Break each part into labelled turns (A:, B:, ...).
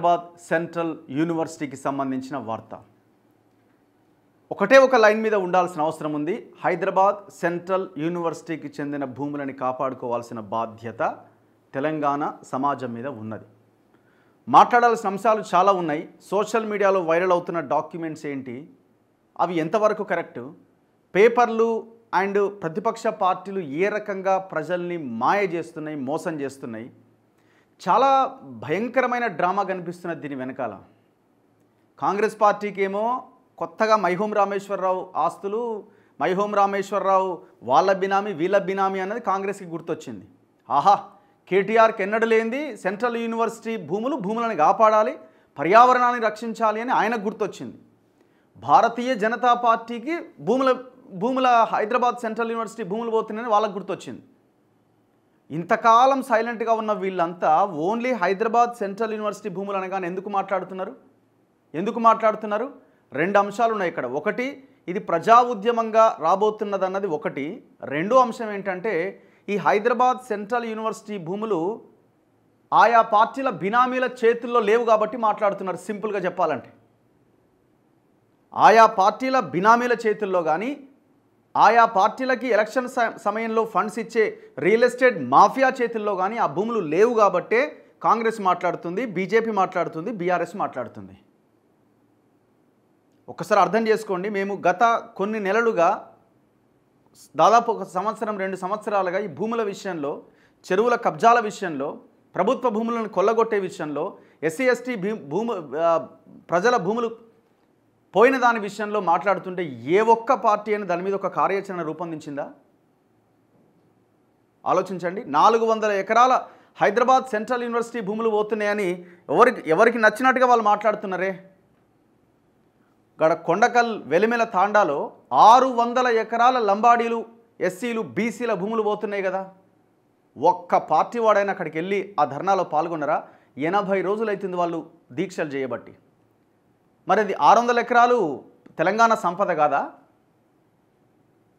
A: Hyderabad central యూనివర్సిటీకి సంబంధించిన వార్త. ఒకటే ఒక లైన్ మీద ఉండాల్సిన అవసరం ఉంది. హైదరాబాద్ సెంట్రల్ యూనివర్సిటీకి చెందిన భూములని కాపాడుకోవాల్సిన బాధ్యత తెలంగాణ సమాజం మీద ఉన్నది. మాట్లాడాల్సిన అంశాలు చాలా ఉన్నాయి. సోషల్ మీడియాలో వైరల్ అవుతున్న డాక్యుమెంట్స్ ఏంటి, అవి ఎంతవరకు కరెక్టు, పేపర్లు అండ్ ప్రతిపక్ష పార్టీలు ఏ రకంగా ప్రజల్ని మాయ చేస్తున్నాయి, మోసం చేస్తున్నాయి, చాలా భయంకరమైన డ్రామా కనిపిస్తున్నది దీని వెనకాల. కాంగ్రెస్ పార్టీకి ఏమో కొత్తగా మైహోం రామేశ్వరరావు ఆస్తులు, మైహోం రామేశ్వరరావు వాళ్ళ బినామీ వీళ్ళ బినామీ అన్నది కాంగ్రెస్కి గుర్తొచ్చింది. ఆహా, కేటీఆర్కి ఎన్నడూ లేనిది సెంట్రల్ యూనివర్సిటీ భూములను కాపాడాలి, పర్యావరణాన్ని రక్షించాలి అని ఆయనకు గుర్తొచ్చింది. భారతీయ జనతా పార్టీకి భూముల హైదరాబాద్ సెంట్రల్ యూనివర్సిటీ భూములు పోతున్నాయని వాళ్ళకు గుర్తొచ్చింది. ఇంతకాలం సైలెంట్గా ఉన్న వీళ్ళంతా ఓన్లీ హైదరాబాద్ సెంట్రల్ యూనివర్సిటీ భూములు అనగానే ఎందుకు మాట్లాడుతున్నారు? రెండు అంశాలు ఉన్నాయి ఇక్కడ. ఒకటి, ఇది ప్రజా ఉద్యమంగా రాబోతున్నదన్నది ఒకటి. రెండో అంశం ఏంటంటే, ఈ హైదరాబాద్ సెంట్రల్ యూనివర్సిటీ భూములు ఆయా పార్టీల బినామీల చేతుల్లో లేవు కాబట్టి మాట్లాడుతున్నారు. సింపుల్గా చెప్పాలంటే ఆయా పార్టీల బినామీల చేతుల్లో కానీ, ఆయా పార్టీలకి ఎలక్షన్ సమయంలో ఫండ్స్ ఇచ్చే రియల్ ఎస్టేట్ మాఫియా చేతుల్లో కానీ ఆ భూములు లేవు కాబట్టే కాంగ్రెస్ మాట్లాడుతుంది, బీజేపీ మాట్లాడుతుంది, బీఆర్ఎస్ మాట్లాడుతుంది. ఒక్కసారి అర్థం చేసుకోండి. మేము గత కొన్ని నెలలుగా దాదాపు 1-2 సంవత్సరాలుగా ఈ భూముల విషయంలో, చెరువుల కబ్జాల విషయంలో, ప్రభుత్వ భూములను కొల్లగొట్టే విషయంలో, ఎస్సీ ఎస్టీ ప్రజల భూములు పోయిన దాని విషయంలో మాట్లాడుతుంటే ఏ ఒక్క పార్టీ అయినా దాని మీద ఒక కార్యాచరణ రూపొందించిందా? ఆలోచించండి. 400 ఎకరాల హైదరాబాద్ సెంట్రల్ యూనివర్సిటీ భూములు పోతున్నాయని ఎవరికి నచ్చినట్టుగా వాళ్ళు మాట్లాడుతున్నారే. కొండకల్ వెలిమెల తాండాలో 600 ఎకరాల లంబాడీలు, ఎస్సీలు, బీసీల భూములు పోతున్నాయి కదా. ఒక్క పార్టీ వాడైనా అక్కడికి వెళ్ళి ఆ ధర్నాలో పాల్గొన్నారా? 80 రోజులు అవుతుంది వాళ్ళు దీక్షలు చేయబట్టి. మరి అది 600 ఎకరాలు తెలంగాణ సంపద కాదా?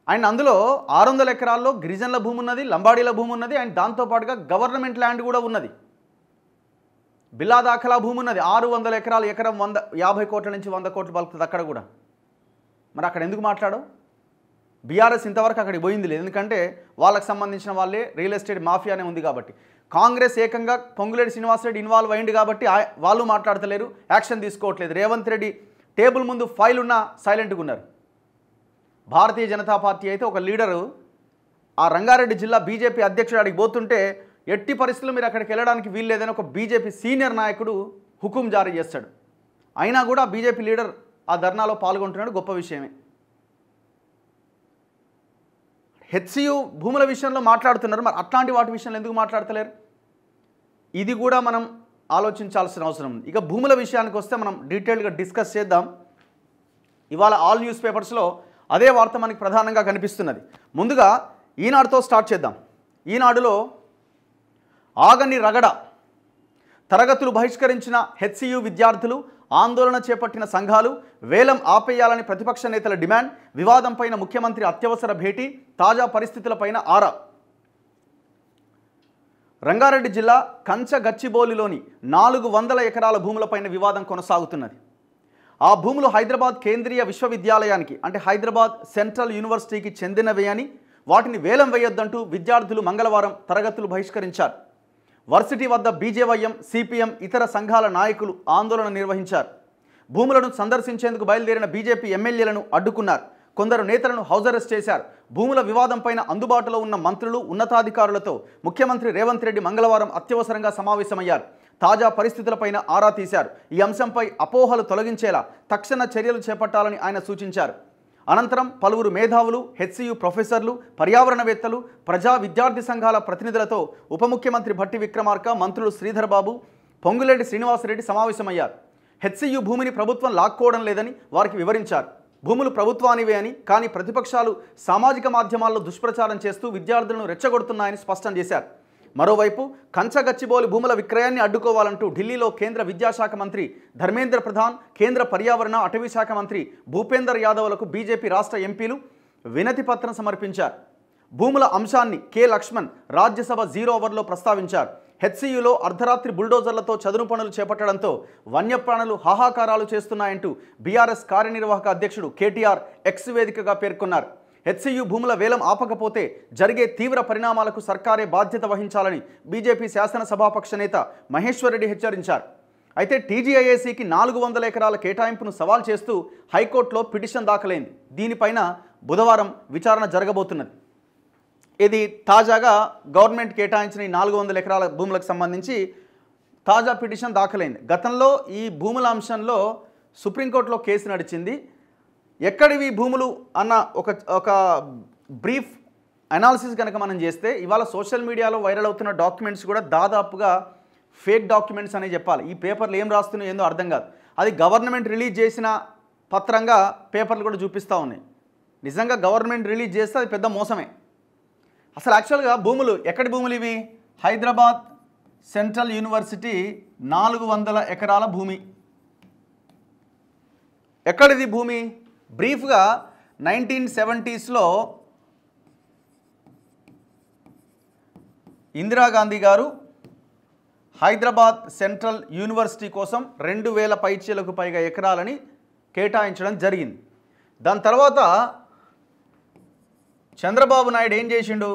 A: అండ్ అందులో 600 ఎకరాల్లో గిరిజనుల భూమి ఉన్నది, లంబాడీల భూమి ఉన్నది, అండ్ దాంతోపాటుగా గవర్నమెంట్ ల్యాండ్ కూడా ఉన్నది, బిల్లా దాఖలా భూమి ఉన్నది. 600 ఎకరాలు, ఎకరం 50 కోట్ల నుంచి 100 కోట్లు పలుకుతుంది అక్కడ కూడా. మరి అక్కడ ఎందుకు మాట్లాడవు? బీఆర్ఎస్ ఇంతవరకు అక్కడికి పోయింది లేదు, ఎందుకంటే వాళ్ళకి సంబంధించిన వాళ్ళే రియల్ ఎస్టేట్ మాఫియానే ఉంది కాబట్టి. కాంగ్రెస్ ఏకంగా పొంగులేటి శ్రీనివాసరెడ్డి ఇన్వాల్వ్ అయింది కాబట్టి వాళ్ళు మాట్లాడతలేరు, యాక్షన్ తీసుకోవట్లేదు. రేవంత్ రెడ్డి టేబుల్ ముందు ఫైల్ ఉన్నా సైలెంట్గా ఉన్నారు. భారతీయ జనతా పార్టీ అయితే ఒక లీడరు ఆ రంగారెడ్డి జిల్లా బీజేపీ అధ్యక్షుడు అడిగి పోతుంటే ఎట్టి పరిస్థితుల్లో మీరు అక్కడికి వెళ్ళడానికి వీల్లేదని ఒక బీజేపీ సీనియర్ నాయకుడు హుకుం జారీ చేస్తాడు. అయినా కూడా బీజేపీ లీడర్ ఆ ధర్నాలో పాల్గొంటున్నాడు, గొప్ప విషయమే. హెచ్సియు భూముల విషయంలో మాట్లాడుతున్నారు, మరి అట్లాంటి వాటి విషయంలో ఎందుకు మాట్లాడతలేరు? ఇది కూడా మనం ఆలోచించాల్సిన అవసరం ఉంది. ఇక భూముల విషయానికి వస్తే మనం డీటెయిల్గా డిస్కస్ చేద్దాం. ఇవాళ ఆల్ న్యూస్ పేపర్స్లో అదే వార్త మనకి ప్రధానంగా కనిపిస్తున్నది. ముందుగా ఈనాడుతో స్టార్ట్ చేద్దాం. ఈనాడులో ఆగని రగడ, తరగతులు బహిష్కరించిన హెచ్సియు విద్యార్థులు, ఆందోళన చేపట్టిన సంఘాలు, వేలం ఆపేయాలని ప్రతిపక్ష నేతల డిమాండ్, వివాదంపైన ముఖ్యమంత్రి అత్యవసర భేటీ, తాజా పరిస్థితులపైన ఆరా. రంగారెడ్డి జిల్లా కంచగచ్చిబౌలిలోని 400 ఎకరాల భూములపైన వివాదం కొనసాగుతున్నది. ఆ భూములు హైదరాబాద్ కేంద్రీయ విశ్వవిద్యాలయానికి అంటే హైదరాబాద్ సెంట్రల్ యూనివర్సిటీకి చెందినవే అని, వాటిని వేలం వేయొద్దంటూ విద్యార్థులు మంగళవారం తరగతులు బహిష్కరించారు. వర్సిటీ వద్ద బీజేవైఎం, సిపిఎం, ఇతర సంఘాల నాయకులు ఆందోళన నిర్వహించారు. భూములను సందర్శించేందుకు బయలుదేరిన బీజేపీ ఎమ్మెల్యేలను అడ్డుకున్నారు. కొందరు నేతలను హౌస్ అరెస్ట్ చేశారు. భూముల వివాదంపైన అందుబాటులో ఉన్న మంత్రులు, ఉన్నతాధికారులతో ముఖ్యమంత్రి రేవంత్ రెడ్డి మంగళవారం అత్యవసరంగా సమావేశమయ్యారు. తాజా పరిస్థితులపైన ఆరా తీశారు. ఈ అంశంపై అపోహలు తొలగించేలా తక్షణ చర్యలు చేపట్టాలని ఆయన సూచించారు. అనంతరం పలువురు మేధావులు, హెచ్సియు ప్రొఫెసర్లు, పర్యావరణవేత్తలు, ప్రజా విద్యార్థి సంఘాల ప్రతినిధులతో ఉప ముఖ్యమంత్రి భట్టి విక్రమార్క, మంత్రులు శ్రీధర్ బాబు, పొంగులేటి శ్రీనివాసరెడ్డి సమావేశమయ్యారు. హెచ్సియు భూమిని ప్రభుత్వం లాక్కోవడం లేదని వారికి వివరించారు. భూములు ప్రభుత్వానివే అని, కానీ ప్రతిపక్షాలు సామాజిక మాధ్యమాల్లో దుష్ప్రచారం చేస్తూ విద్యార్థులను రెచ్చగొడుతున్నాయని స్పష్టం చేశారు. మరోవైపు కంచగచ్చిబౌలి భూముల విక్రయాన్ని అడ్డుకోవాలంటూ ఢిల్లీలో కేంద్ర విద్యాశాఖ మంత్రి ధర్మేంద్ర ప్రధాన్, కేంద్ర పర్యావరణ అటవీ శాఖ మంత్రి భూపేందర్ యాదవ్లకు బీజేపీ రాష్ట్ర ఎంపీలు వినతి పత్రం సమర్పించారు. భూముల అంశాన్ని కె లక్ష్మణ్ రాజ్యసభ 0 అవర్లో ప్రస్తావించారు. హెచ్సియులో అర్ధరాత్రి బుల్డోజర్లతో చదును పనులు చేపట్టడంతో వన్యప్రాణులు హాహాకారాలు చేస్తున్నాయంటూ బీఆర్ఎస్ కార్యనిర్వాహక అధ్యక్షుడు కేటీఆర్ ఎక్స్ వేదికగా పేర్కొన్నారు. హెచ్సియు భూముల వేలం ఆపకపోతే జరిగే తీవ్ర పరిణామాలకు సర్కారే బాధ్యత వహించాలని బీజేపీ శాసనసభాపక్ష నేత మహేశ్వర్ రెడ్డి హెచ్చరించారు. అయితే టీజీఐఏసీకి 400 ఎకరాల కేటాయింపును సవాల్ చేస్తూ హైకోర్టులో పిటిషన్ దాఖలైంది. దీనిపైన బుధవారం విచారణ జరగబోతున్నది. ఇది తాజాగా గవర్నమెంట్ కేటాయించిన ఈ 400 ఎకరాల భూములకు సంబంధించి తాజా పిటిషన్ దాఖలైంది. గతంలో ఈ భూముల అంశంలో సుప్రీంకోర్టులో కేసు నడిచింది. ఎక్కడివి భూములు అన్న ఒక బ్రీఫ్ అనాలిసిస్ కనుక మనం చేస్తే ఇవాళ సోషల్ మీడియాలో వైరల్ అవుతున్న డాక్యుమెంట్స్ కూడా దాదాపుగా ఫేక్ డాక్యుమెంట్స్ అని చెప్పాలి. ఈ పేపర్లు ఏం రాస్తున్నాయో ఏందో అర్థం కాదు. అది గవర్నమెంట్ రిలీజ్ చేసిన పత్రంగా పేపర్లు కూడా చూపిస్తూ ఉన్నాయి. నిజంగా గవర్నమెంట్ రిలీజ్ చేస్తే అది పెద్ద మోసమే. అసలు యాక్చువల్గా భూములు ఎక్కడి భూములు ఇవి? హైదరాబాద్ సెంట్రల్ యూనివర్సిటీ 400 ఎకరాల భూమి. ఎక్కడిది భూమి? బ్రీఫ్గా 1970sలో ఇందిరాగాంధీ గారు హైదరాబాద్ సెంట్రల్ యూనివర్సిటీ కోసం 2000 పైచీలకు పైగా ఎకరాలని కేటాయించడం జరిగింది. దాని తర్వాత చంద్రబాబు నాయుడు ఏం చేసిండు?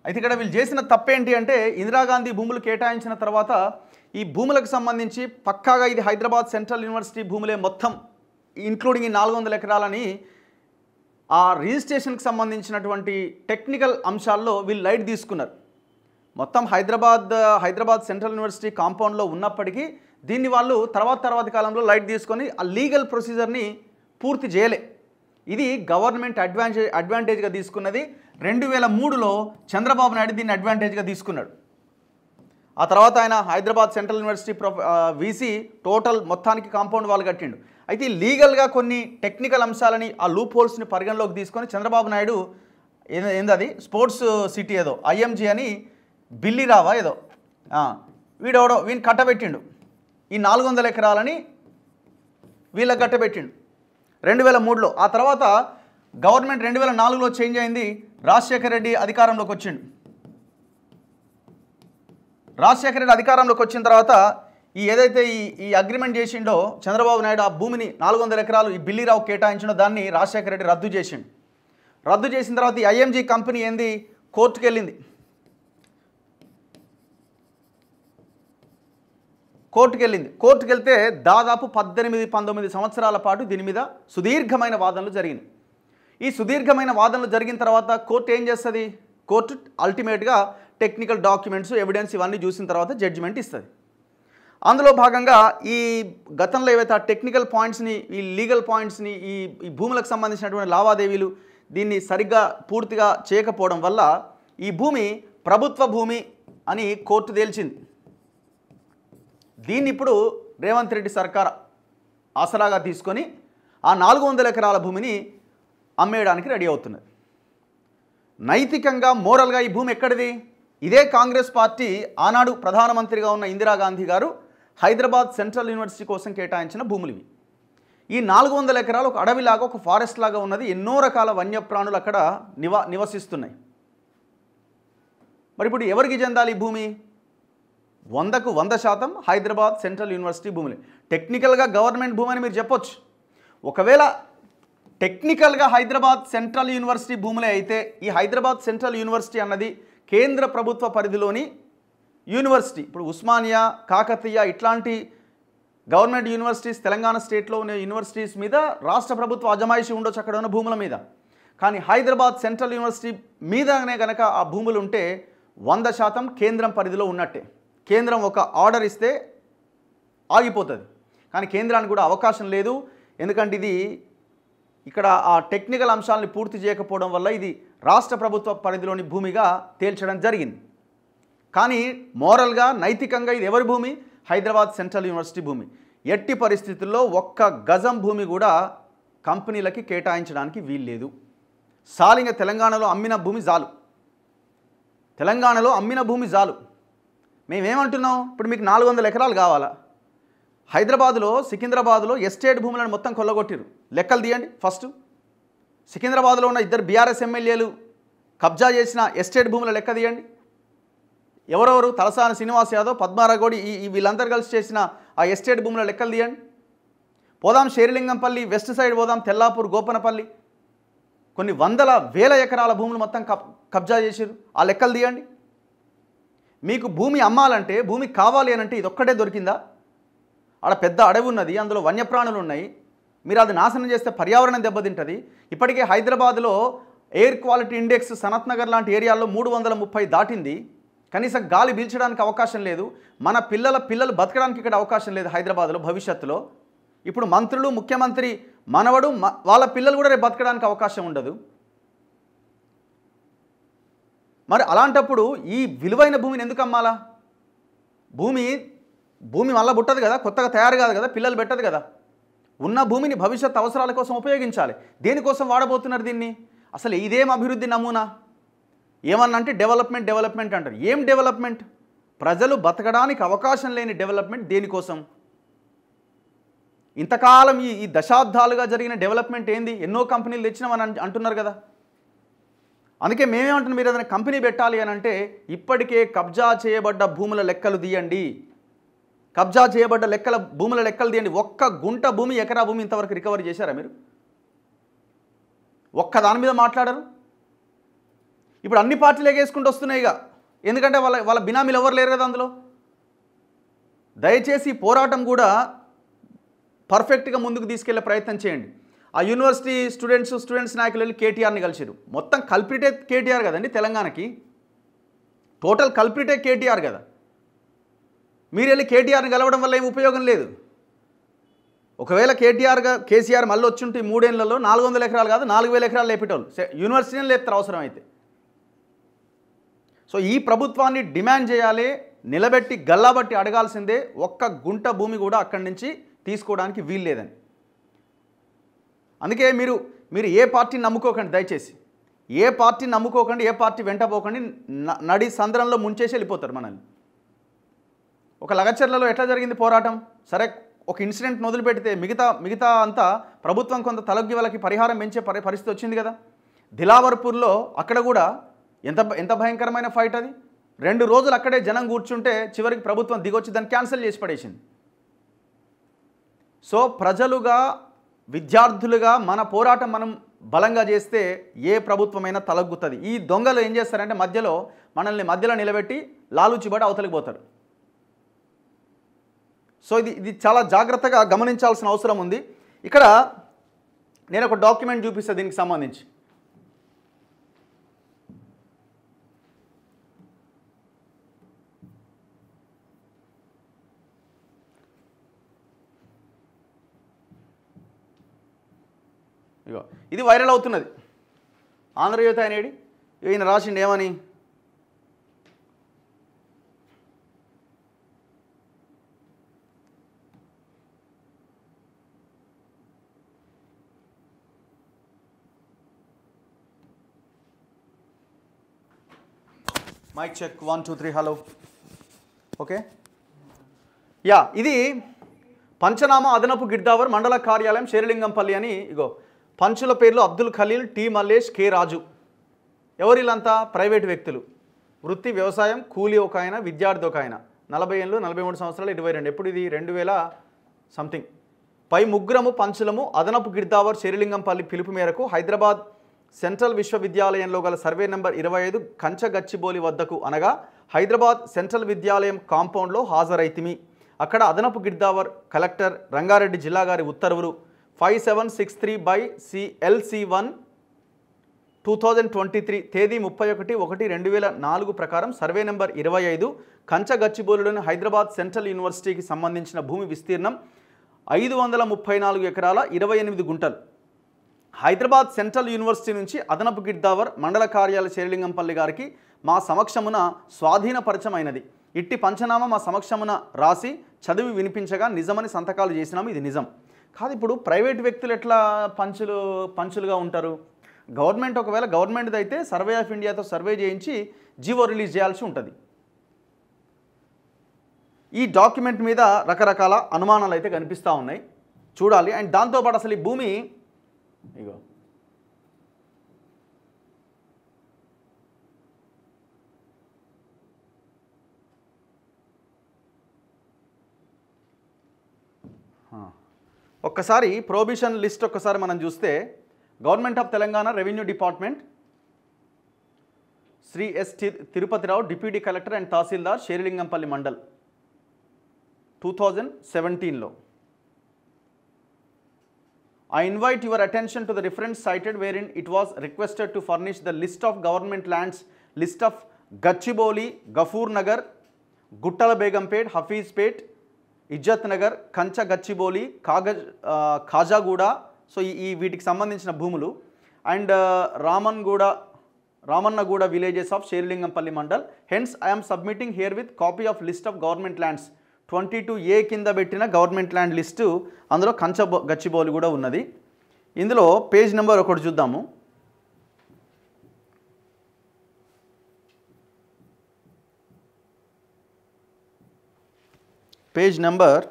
A: అయితే ఇక్కడ వీళ్ళు చేసిన తప్పేంటి అంటే ఇందిరాగాంధీ భూములు కేటాయించిన తర్వాత ఈ భూములకు సంబంధించి పక్కాగా ఇది హైదరాబాద్ సెంట్రల్ యూనివర్సిటీ భూములే మొత్తం ఇంక్లూడింగ్ ఈ 400 ఎకరాలని ఆ రిజిస్ట్రేషన్కి సంబంధించినటువంటి టెక్నికల్ అంశాల్లో వీళ్ళు లైట్ తీసుకున్నారు. మొత్తం హైదరాబాద్ సెంట్రల్ యూనివర్సిటీ కాంపౌండ్లో ఉన్నప్పటికీ దీన్ని వాళ్ళు తర్వాత కాలంలో లైట్ తీసుకొని ఆ లీగల్ ప్రొసీజర్ని పూర్తి చేయలే. ఇది గవర్నమెంట్ అడ్వాంటేజ్గా తీసుకున్నది. 2003లో చంద్రబాబు నాయుడు దీన్ని అడ్వాంటేజ్గా తీసుకున్నాడు. ఆ తర్వాత ఆయన Hyderabad central university VC total మొత్తానికి కాంపౌండ్ వాళ్ళు కట్టిండు. అయితే లీగల్గా కొన్ని టెక్నికల్ అంశాలని ఆ లూప్ హోల్స్ని పరిగణలోకి తీసుకొని చంద్రబాబు నాయుడు ఏందది స్పోర్ట్స్ సిటీ ఏదో ఐఎంజీ అని బిల్లిరావా ఏదో వీడిని కట్టబెట్టిండు. ఈ 400 ఎకరాలని వీళ్ళకి కట్టబెట్టిండు 2003లో. ఆ తర్వాత గవర్నమెంట్ 2004లో చేంజ్ అయింది. రాజశేఖర రెడ్డి అధికారంలోకి వచ్చిండు. రాజశేఖర రెడ్డి అధికారంలోకి వచ్చిన తర్వాత ఏదైతే ఈ అగ్రిమెంట్ చేసిండో చంద్రబాబు నాయుడు ఆ భూమిని 400 ఎకరాలు ఈ బిల్లిరావు కేటాయించిండో దాన్ని రాజశేఖర రెడ్డి రద్దు చేసిండు. రద్దు చేసిన తర్వాత ఈ ఐఎంజీ కంపెనీ ఏంది కోర్టుకు వెళ్ళింది. కోర్టుకు వెళ్తే దాదాపు 18-19 సంవత్సరాల పాటు దీని మీద సుదీర్ఘమైన వాదనలు జరిగినాయి. ఈ సుదీర్ఘమైన వాదనలు జరిగిన తర్వాత కోర్టు ఏం చేస్తుంది? కోర్టు అల్టిమేట్గా టెక్నికల్ డాక్యుమెంట్స్ ఎవిడెన్స్ ఇవన్నీ చూసిన తర్వాత జడ్జిమెంట్ ఇస్తుంది. అందులో భాగంగా ఈ గతంలో ఏవైతే ఆ టెక్నికల్ పాయింట్స్ని ఈ లీగల్ పాయింట్స్ని ఈ భూములకు సంబంధించినటువంటి లావాదేవీలు దీన్ని సరిగ్గా పూర్తిగా చేయకపోవడం వల్ల ఈ భూమి ప్రభుత్వ భూమి అని కోర్టు తేల్చింది. దీన్ని ఇప్పుడు రేవంత్ రెడ్డి సర్కార్ ఆసరాగా తీసుకొని ఆ 400 ఎకరాల భూమిని అమ్మేయడానికి రెడీ అవుతున్నది. నైతికంగా మోరల్గా ఈ భూమి ఎక్కడిది? ఇదే కాంగ్రెస్ పార్టీ ఆనాడు ప్రధానమంత్రిగా ఉన్న ఇందిరాగాంధీ గారు హైదరాబాద్ సెంట్రల్ యూనివర్సిటీ కోసం కేటాయించిన భూములు ఇవి. ఈ 400 ఎకరాలు ఒక అడవిలాగా ఒక ఫారెస్ట్ లాగా ఉన్నది. ఎన్నో రకాల వన్యప్రాణులు అక్కడ నివసిస్తున్నాయి. మరి ఇప్పుడు ఎవరికి చెందాలి ఈ భూమి? 100కు 100% హైదరాబాద్ సెంట్రల్ యూనివర్సిటీ భూములే. టెక్నికల్గా గవర్నమెంట్ భూమి అని మీరు చెప్పొచ్చు. ఒకవేళ టెక్నికల్గా హైదరాబాద్ సెంట్రల్ యూనివర్సిటీ భూములే అయితే ఈ హైదరాబాద్ సెంట్రల్ యూనివర్సిటీ అన్నది కేంద్ర ప్రభుత్వ పరిధిలోని యూనివర్సిటీ. ఇప్పుడు ఉస్మానియా, కాకతీయ ఇట్లాంటి గవర్నమెంట్ యూనివర్సిటీస్ తెలంగాణ స్టేట్లో ఉన్న యూనివర్సిటీస్ మీద రాష్ట్ర ప్రభుత్వ అజమాయిషి ఉండొచ్చు అక్కడ ఉన్న భూముల మీద. కానీ హైదరాబాద్ సెంట్రల్ యూనివర్సిటీ మీదనే కనుక ఆ భూములు ఉంటే 100% కేంద్రం పరిధిలో ఉన్నట్టే. కేంద్రం ఒక ఆర్డర్ ఇస్తే ఆగిపోతుంది. కానీ కేంద్రానికి కూడా అవకాశం లేదు. ఎందుకంటే ఇది ఇక్కడ ఆ టెక్నికల్ అంశాలని పూర్తి చేయకపోవడం వల్ల ఇది రాష్ట్ర ప్రభుత్వ పరిధిలోని భూమిగా తేల్చడం జరిగింది. కానీ మోరల్గా నైతికంగా ఇది ఎవరి భూమి? హైదరాబాద్ సెంట్రల్ యూనివర్సిటీ భూమి. ఎట్టి పరిస్థితుల్లో ఒక్క గజం భూమి కూడా కంపెనీలకి కేటాయించడానికి వీల్లేదు. సాలింగ తెలంగాణలో అమ్మిన భూమి చాలు. మేమేమంటున్నాం? ఇప్పుడు మీకు 400 ఎకరాలు కావాలా? హైదరాబాద్లో సికింద్రాబాద్లో ఎస్టేట్ భూములను మొత్తం కొల్లగొట్టిరు. లెక్కలు తీయండి. ఫస్ట్ సికింద్రాబాద్లో ఉన్న 2 బీఆర్ఎస్ ఎమ్మెల్యేలు కబ్జా చేసిన ఎస్టేట్ భూముల లెక్క తీయండి. ఎవరెవరు? తలసాని శ్రీనివాస్ యాదవ్, పద్మారాగౌడి, ఈ వీళ్ళందరూ కలిసి చేసిన ఆ ఎస్టేట్ భూముల లెక్కలు తీయండి. పోదాం శేరిలింగంపల్లి వెస్ట్ సైడ్ పోదాం, తెల్లాపూర్, గోపనపల్లి, కొన్ని వందల వేల ఎకరాల భూములు మొత్తం కబ్జా చేసారు. ఆ లెక్కలు తీయండి. మీకు భూమి అమ్మాలంటే, భూమి కావాలి అని అంటే ఇది ఒక్కటే దొరికిందా? ఆడ పెద్ద అడవి ఉన్నది, అందులో వన్యప్రాణులు ఉన్నాయి. మీరు అది నాశనం చేస్తే పర్యావరణం దెబ్బతింటుంది. ఇప్పటికే హైదరాబాద్లో air quality index Sanath Nagar లాంటి ఏరియాల్లో 330 దాటింది. కనీసం గాలి పీల్చడానికి అవకాశం లేదు. మన పిల్లలు బతకడానికి ఇక్కడ అవకాశం లేదు హైదరాబాద్లో భవిష్యత్తులో. ఇప్పుడు మంత్రులు, ముఖ్యమంత్రి మనవడు, వాళ్ళ పిల్లలు కూడా రేపు బతకడానికి అవకాశం ఉండదు. మరి అలాంటప్పుడు ఈ విలువైన భూమిని ఎందుకు అమ్మాలా? భూమి మళ్ళీ పుట్టదు కదా, కొత్తగా తయారు కాదు కదా, పిల్లలు పెట్టదు కదా. ఉన్న భూమిని భవిష్యత్ అవసరాల కోసం ఉపయోగించాలి. దేనికోసం వాడబోతున్నారు దీన్ని? అసలు ఇదేం అభివృద్ధి నమూనా? ఏమన్నంటే డెవలప్మెంట్ అంటారు. ఏం డెవలప్మెంట్? ప్రజలు బతకడానికి అవకాశం లేని డెవలప్మెంట్. దేనికోసం? ఇంతకాలం ఈ దశాబ్దాలుగా జరిగిన డెవలప్మెంట్ ఏంది? ఎన్నో కంపెనీలు తెచ్చినామని అంటున్నారు కదా. అందుకే మేమేమంటున్నాం, మీరు ఏదైనా కంపెనీ పెట్టాలి అని అంటే ఇప్పటికే కబ్జా చేయబడ్డ భూముల లెక్కలు తీయండి. కబ్జా చేయబడ్డ భూముల లెక్కలు తీయండి. ఒక్క గుంట భూమి, ఎకరా భూమి ఇంతవరకు రికవరీ చేశారా మీరు? ఒక్క దాని మీద మాట్లాడరు. ఇప్పుడు అన్ని పార్టీలు ఎగేసుకుంటూ వస్తున్నాయి ఇక. ఎందుకంటే వాళ్ళ బినామీలు ఎవరు లేరు కదా అందులో. దయచేసి పోరాటం కూడా పర్ఫెక్ట్గా ముందుకు తీసుకెళ్లే ప్రయత్నం చేయండి. ఆ యూనివర్సిటీ స్టూడెంట్స్ నాయకులు వెళ్ళి కేటీఆర్ని కలిసిరు. మొత్తం కల్ప్రిటే కేటీఆర్ కదండి కేtelanగాణకి. టోటల్ కల్ప్రిటే కేటీఆర్ కదా. మీరు వెళ్ళి కేటీఆర్ని కలవడం వల్ల ఏం ఉపయోగం లేదు. ఒకవేళ కేసీఆర్ మళ్ళీ వచ్చుంటే 3 ఏళ్లలో 400 ఎకరాలు కాదు 4000 ఎకరాలు లేపేటోళ్ళు. యూనివర్సిటీని లేపుతారు అవసరం అయితే. సో ఈ ప్రభుత్వాన్ని డిమాండ్ చేయాలి, నిలబెట్టి గల్లాబట్టి అడగాల్సిందే. ఒక్క గుంట భూమి కూడా అక్కడి నుంచి తీసుకోవడానికి వీలు లేదని. అందుకే మీరు ఏ పార్టీని నమ్ముకోకండి దయచేసి. ఏ పార్టీని నమ్ముకోకండి, ఏ పార్టీ వెంట పోకండి. నడి సంద్రంలో ముంచేసి వెళ్ళిపోతారు మనల్ని. ఒక లగచర్లలో ఎట్లా జరిగింది పోరాటం? సరే, ఒక ఇన్సిడెంట్ వదిలిపెడితే మిగతా అంతా ప్రభుత్వం కొంత తలగ్గి వాళ్ళకి పరిహారం పెంచే పరిస్థితి వచ్చింది కదా. దిలావర్పూర్లో అక్కడ కూడా ఎంత భయంకరమైన ఫైట్ అది. 2 రోజులు అక్కడే జనం కూర్చుంటే చివరికి ప్రభుత్వం దిగొచ్చి దాన్ని క్యాన్సిల్ చేసి పడేసింది. సో ప్రజలుగా, విద్యార్థులుగా మన పోరాటం మనం బలంగా చేస్తే ఏ ప్రభుత్వమైనా తలగ్గుతుంది. ఈ దొంగలు ఏం చేస్తారంటే మధ్యలో నిలబెట్టి లాలూచిబడి అవతలికి పోతారు. సో ఇది చాలా జాగ్రత్తగా గమనించాల్సిన అవసరం ఉంది. ఇక్కడ నేను ఒక డాక్యుమెంట్ చూపిస్తాను దీనికి సంబంధించి. ఇగో ఇది వైరల్ అవుతున్నది. ఆంధ్రజ్యోతి అనేది ఈయన రాసిండు ఏమని, మైక్ చెక్ 1 2 3 హలో ఓకే. ఇది పంచనామా అదనపు గిర్దావర్ మండల కార్యాలయం శేరిలింగంపల్లి అని. ఇగో పంచుల పేర్లు అబ్దుల్ ఖలీల్, టి మల్లేష్, కె రాజు. ఎవరిలంతా ప్రైవేట్ వ్యక్తులు. వృత్తి వ్యవసాయం, కూలీ ఒక ఆయన, విద్యార్థి ఒక ఆయన. 40 ఏళ్ళు, 43 సంవత్సరాలు, 22. ఎప్పుడు ఇది 2000 సంథింగ్. పై ముగ్గురము పంచులము అదనపు గిర్దావర్ శేరిలింగంపల్లి పిలుపు మేరకు హైదరాబాద్ సెంట్రల్ విశ్వవిద్యాలయంలో గల సర్వే నెంబర్ 25 కంచగచ్చిబౌలి వద్దకు అనగా హైదరాబాద్ సెంట్రల్ విద్యాలయం కాంపౌండ్లో హాజరైతిమి. అక్కడ అదనపు గిర్దావర్ కలెక్టర్ రంగారెడ్డి జిల్లా గారి ఉత్తర్వులు 5763/LC1 2023 తేదీ 31/1/2004 ప్రకారం సర్వే నెంబర్ 25 కంచగచ్చిబౌలిలోని హైదరాబాద్ సెంట్రల్ యూనివర్సిటీకి సంబంధించిన భూమి విస్తీర్ణం 534 ఎకరాల 28 గుంటలు. హైదరాబాద్ సెంట్రల్ యూనివర్సిటీ నుంచి అదనపు గిర్దావర్ మండల కార్యాలయ శేరిలింగంపల్లి గారికి మా సమక్షమున స్వాధీనపరచమైనది. ఇట్టి పంచనామా మా సమక్షమున రాసి చదివి వినిపించగా నిజమని సంతకాలు చేసినాము. ఇది నిజం కాదు. ఇప్పుడు ప్రైవేట్ వ్యక్తులు ఎట్లా పంచులుగా ఉంటారు? గవర్నమెంట్ ఒకవేళ గవర్నమెంట్ది అయితే సర్వే ఆఫ్ ఇండియాతో సర్వే చేయించి జీవో రిలీజ్ చేయాల్సి ఉంటుంది. ఈ డాక్యుమెంట్ మీద రకరకాల అనుమానాలు అయితే కనిపిస్తూ ఉన్నాయి, చూడాలి. అండ్ దాంతోపాటు అసలు ఈ భూమి ఇగో ఒక్కసారి ప్రొహిబిషన్ లిస్ట్ ఒక్కసారి మనం చూస్తే government of Telangana revenue department Shri S Tirupathi Rao deputy collector and tahsildar Serilingampally mandal 2017లో I invite your attention to the reference cited wherein it was requested to furnish the list of government lands, list of Gachibowli, Gafoor Nagar, Guttala Begumpet, Hafizpet, Ijjat Nagar, Kancha Gachibowli, Khajaguda, so ee వీటికి సంబంధించిన భూములు and Ramannaguda villages of Sherilingampalli Mandal. Hence I am submitting herewith copy of list of government lands 22A కింద పెట్టిన government land list, అందులో కంచ గచ్చిబౌలి కూడా ఉన్నది. ఇందులో page number ఒకటి చూద్దాము. Page number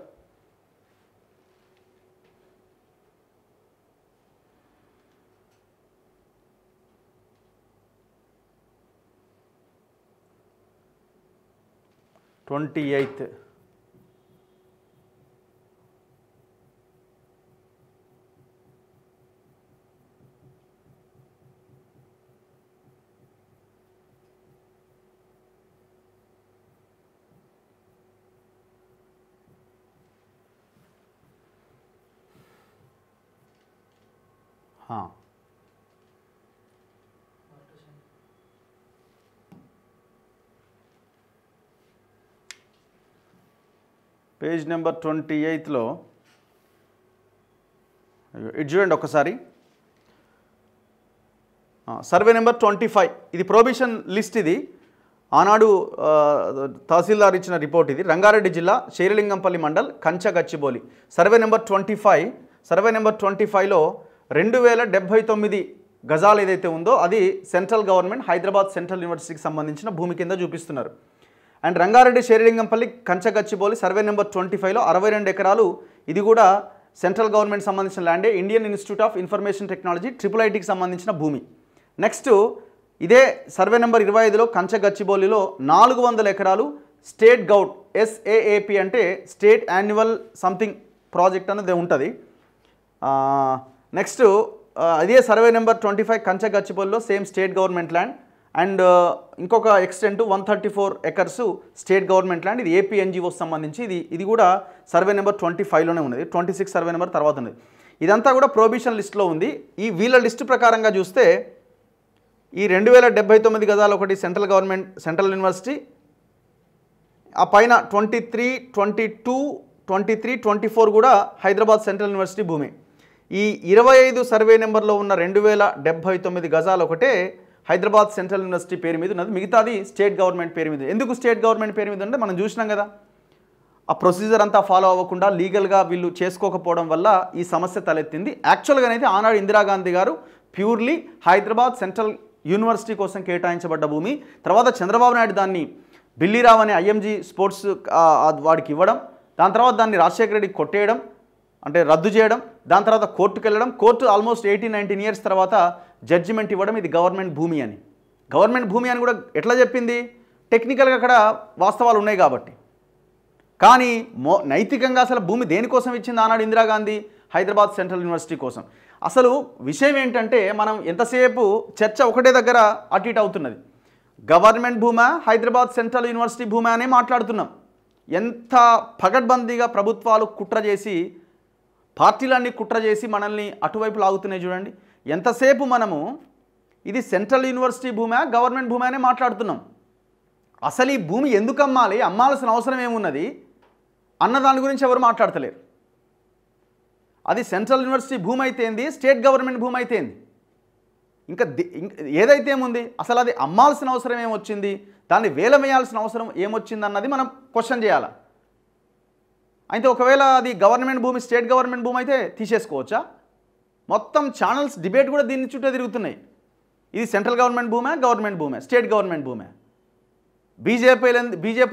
A: 28. हाँ పేజ్ నెంబర్ 28లో ఇది చూడండి ఒకసారి. సర్వే నెంబర్ 25 ఇది ప్రొహిబిషన్ లిస్ట్. ఇది ఆనాడు తహసీల్దార్ ఇచ్చిన రిపోర్ట్. ఇది రంగారెడ్డి జిల్లా Serilingampally mandal Kancha Gachibowli survey number 25. Survey number 25లో 2079 గజాలు ఏదైతే ఉందో అది సెంట్రల్ గవర్నమెంట్ హైదరాబాద్ సెంట్రల్ యూనివర్సిటీకి సంబంధించిన భూమి కింద చూపిస్తున్నారు. And Rangareddy Serilingampally Kancha Gachibowli survey number 25లో 62 ఎకరాలు. ఇది కూడా సెంట్రల్ గవర్నమెంట్ సంబంధించిన ల్యాండే, Indian Institute of Information Technology IIITకి సంబంధించిన భూమి. నెక్స్ట్ ఇదే సర్వే నెంబర్ 25లో కంచ గచ్చిబౌలిలో 400 ఎకరాలు స్టేట్ గౌట్ SAAP అంటే స్టేట్ యాన్యువల్ సంథింగ్ ప్రాజెక్ట్ అనేది ఉంటుంది. నెక్స్ట్ అదే సర్వే నెంబర్ 25 కంచ గచ్చిబౌలిలో same state government land and ఇంకొక extent 134 acres state government land. ఇది AP NGOస్ సంబంధించి. ఇది కూడా సర్వే నెంబర్ 25లోనే ఉన్నది. 26 సర్వే నెంబర్ తర్వాత ఉన్నది. ఇదంతా కూడా ప్రొహిబిషన్ లిస్ట్లో ఉంది. ఈ వీళ్ళ లిస్టు ప్రకారంగా చూస్తే ఈ 2079 గజాలు ఒకటి సెంట్రల్ గవర్నమెంట్ సెంట్రల్ యూనివర్సిటీ, ఆ పైన 23, 22, 23, 24 కూడా హైదరాబాద్ సెంట్రల్ యూనివర్సిటీ భూమి. ఈ 25 సర్వే నెంబర్లో ఉన్న 2079 గజాలు ఒకటే హైదరాబాద్ సెంట్రల్ యూనివర్సిటీ పేరు మీద ఉన్నది. మిగతాది స్టేట్ గవర్నమెంట్ పేరు మీద. ఎందుకు స్టేట్ గవర్నమెంట్ పేరు మీద అంటే మనం చూసినాం కదా, ఆ ప్రొసీజర్ అంతా ఫాలో అవ్వకుండా లీగల్గా వీళ్ళు చేసుకోకపోవడం వల్ల ఈ సమస్య తలెత్తింది. యాక్చువల్గా అయితే ఆనాడు ఇందిరాగాంధీ గారు ప్యూర్లీ హైదరాబాద్ సెంట్రల్ యూనివర్సిటీ కోసం కేటాయించబడ్డ భూమి. తర్వాత చంద్రబాబు నాయుడు దాన్ని బిల్లీరావు అనే IMG స్పోర్ట్స్ వాడికి ఇవ్వడం, దాని తర్వాత దాన్ని రాజశేఖర రెడ్డికి కొట్టేయడం అంటే రద్దు చేయడం, దాని తర్వాత కోర్టుకు వెళ్ళడం, కోర్టు ఆల్మోస్ట్ 18-19 ఇయర్స్ తర్వాత జడ్జిమెంట్ ఇవ్వడం ఇది గవర్నమెంట్ భూమి అని. గవర్నమెంట్ భూమి అని కూడా ఎట్లా చెప్పింది? టెక్నికల్గా అక్కడ వాస్తవాలు ఉన్నాయి కాబట్టి. కానీ నైతికంగా అసలు భూమి దేనికోసం ఇచ్చింది ఆనాడు ఇందిరాగాంధీ? హైదరాబాద్ సెంట్రల్ యూనివర్సిటీ కోసం. అసలు విషయం ఏంటంటే మనం ఎంతసేపు చర్చ ఒకటే దగ్గర అటు ఇటు అవుతున్నది. Government Bhuma Hyderabad central university Bhuma అనే మాట్లాడుతున్నాం. ఎంత పగడ్బందీగా ప్రభుత్వాలు కుట్ర చేసి, పార్టీలన్నీ కుట్ర చేసి మనల్ని అటువైపు లాగుతున్నాయి చూడండి. ఎంతసేపు మనము ఇది central university Bhuma government Bhuma అనే మాట్లాడుతున్నాం. అసలు ఈ భూమి ఎందుకు అమ్మాలి, అమ్మాల్సిన అవసరం ఏమున్నది అన్న దాని గురించి ఎవరు మాట్లాడతలేరు. అది సెంట్రల్ యూనివర్సిటీ భూమి అయితే ఏంది, స్టేట్ గవర్నమెంట్ భూమి అయితే ఏంది, ఇంకా ఏదైతే ఏముంది, అసలు అది అమ్మాల్సిన అవసరం ఏమొచ్చింది, దాన్ని వేలం వేయాల్సిన అవసరం ఏమొచ్చింది అన్నది మనం క్వశ్చన్ చేయాలి. అయితే ఒకవేళ అది గవర్నమెంట్ భూమి స్టేట్ గవర్నమెంట్ భూమి అయితే తీసేసుకోవచ్చా? మొత్తం ఛానల్స్ డిబేట్ కూడా దీని చుట్టూ తిరుగుతున్నాయి. ఇది సెంట్రల్ గవర్నమెంట్ భూమే, గవర్నమెంట్ భూమే, స్టేట్ గవర్నమెంట్ భూమే. బీజేపీ